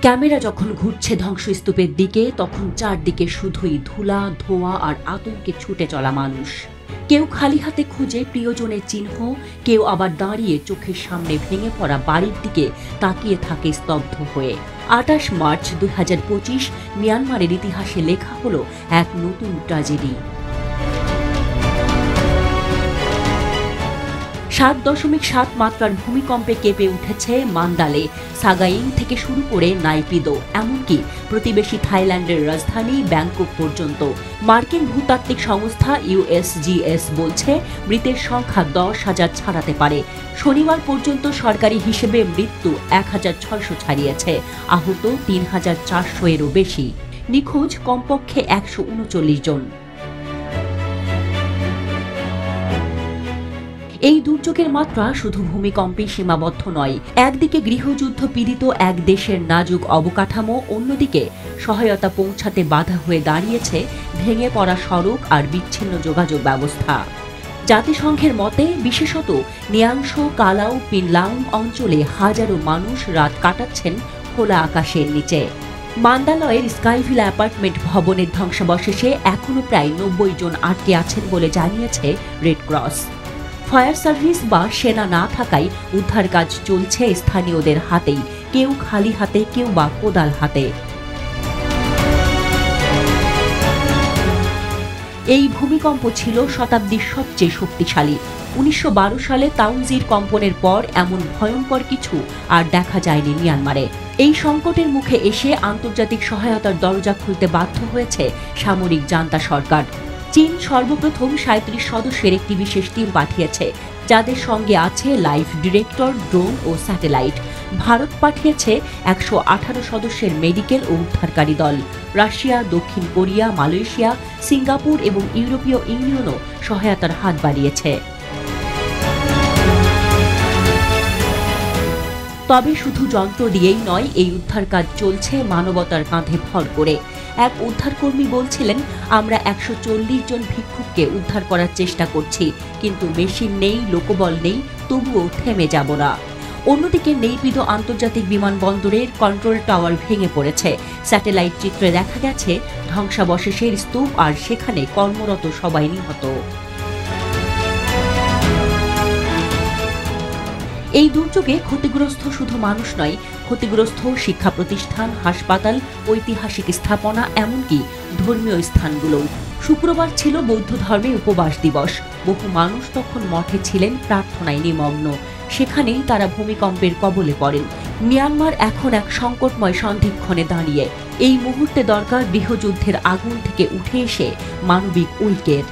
Camera যখন ঘুরছে ধ্বংসস্তূপের দিকে, তখন চারদিকে শুধুই ধুলা, ধোঁয়া আর আতঙ্কে ছুটে চলা মানুষ। কেউ খালি হাতে খুঁজে প্রিয়জনের চিহ্ন, কেউ আবার দাঁড়িয়ে চোখের সামনে ভেঙে পড়া বাড়ির দিকে তাকিয়ে থাকে স্তব্ধ হয়ে। ২৮ মার্চ ২০২৫ মিয়ানমারের ইতিহাসে লেখা হলো এক নতুন ট্র্যাজেডি। ৭.৭ মাত্রার ভূমিকম্পে কেঁপে উঠেছে মান্দালে, সাগাইং থেকে শুরু করে নাইপিদো, এমনকি প্রতিবেশী থাইল্যান্ডের রাজধানী ব্যাংকক পর্যন্ত। মার্কিন ভূতাত্ত্বিক সংস্থা USGS বলছে মৃতের সংখ্যা ১০,০০০ ছাড়াতে পারে। শনিবার পর্যন্ত সরকারি হিসেবে মৃত্যু ১,৬০০ ছাড়িয়েছে, আহত ৩,৪০০ এরও বেশি, নিখোঁজ কমপক্ষে ১৩৯ জন। এই দুর্যোগের মাত্রা শুধু ভূমিকম্পে সীমাবদ্ধ নয়। একদিকে গৃহযুদ্ধ পীড়িত এক দেশের নাজুক অবকাঠামো, অন্যদিকে সহায়তা পৌঁছাতে বাধা হয়ে দাঁড়িয়েছে ভেঙে পড়া সড়ক আর বিচ্ছিন্ন যোগাযোগ ব্যবস্থা। জাতিসংঘের মতে বিশেষত নিয়াংশ, কালাউ, পিনলাউং অঞ্চলে হাজারো মানুষ রাত কাটাচ্ছেন খোলা আকাশের নিচে। মান্দালয়ের স্কাইভিল অ্যাপার্টমেন্ট ভবনের ধ্বংসাবশেষে এখনও প্রায় ৯০ জন আটকে আছেন বলে জানিয়েছে রেড ক্রস। ফায়ার সার্ভিস বা সেনা না থাকায় উদ্ধার কাজ চলছে স্থানীয়দের হাতেই, কেউ খালি হাতে, কেউ বা কোদাল হাতে। এই ভূমিকম্প ছিল শতাব্দীর সবচেয়ে শক্তিশালী। ১৯১২ সালে তাউনজির কম্পনের পর এমন ভয়ঙ্কর কিছু আর দেখা যায়নি মিয়ানমারে। এই সংকটের মুখে এসে আন্তর্জাতিক সহায়তার দরজা খুলতে বাধ্য হয়েছে সামরিক জান্তা সরকার। চীন সর্বপ্রথম ৩৭ সদস্যের একটি বিশেষ টিম পাঠিয়েছে, যাদের সঙ্গে আছে লাইফ ডিরেক্টর, ড্রোন ও স্যাটেলাইট। ভারত পাঠিয়েছে ১১৮ সদস্যের মেডিকেল ও উদ্ধারকারী দল। রাশিয়া, দক্ষিণ কোরিয়া, মালয়েশিয়া, সিঙ্গাপুর এবং ইউরোপীয় ইউনিয়নও সহায়তার হাত বাড়িয়েছে। তবে শুধু যন্ত্র দিয়েই নয়, এই উদ্ধার কাজ চলছে মানবতার কাঁধে ভর করে। এক উদ্ধারকর্মী বলছিলেন, আমরা ১৪০ জন ভিক্ষুককে উদ্ধার করার চেষ্টা করছি, কিন্তু মেশিন নেই, লোকবল নেই, তবুও থেমে যাব না। অন্যদিকে নেইপিদো আন্তর্জাতিক বিমানবন্দরের কন্ট্রোল টাওয়ার ভেঙে পড়েছে। স্যাটেলাইট চিত্রে দেখা গেছে ধ্বংসাবশেষের স্তূপ, আর সেখানে কর্মরত সবাই নিহত। এই দুর্যোগে ক্ষতিগ্রস্ত শুধু মানুষ নয়, ক্ষতিগ্রস্ত শিক্ষা প্রতিষ্ঠান, হাসপাতাল, ঐতিহাসিক স্থাপনা, এমনকি ধর্মীয় স্থানগুলোও। শুক্রবার ছিল বৌদ্ধ ধর্মে উপবাস দিবস। বহু মানুষ তখন মঠে ছিলেন, প্রার্থনায় নিমগ্ন। সেখানেই তারা ভূমিকম্পের কবলে পড়েন। মিয়ানমার এখন এক সংকটময় সন্ধিক্ষণে দাঁড়িয়ে। এই মুহূর্তে দরকার গৃহযুদ্ধের আগুন থেকে উঠে এসে মানবিক ঐক্যের।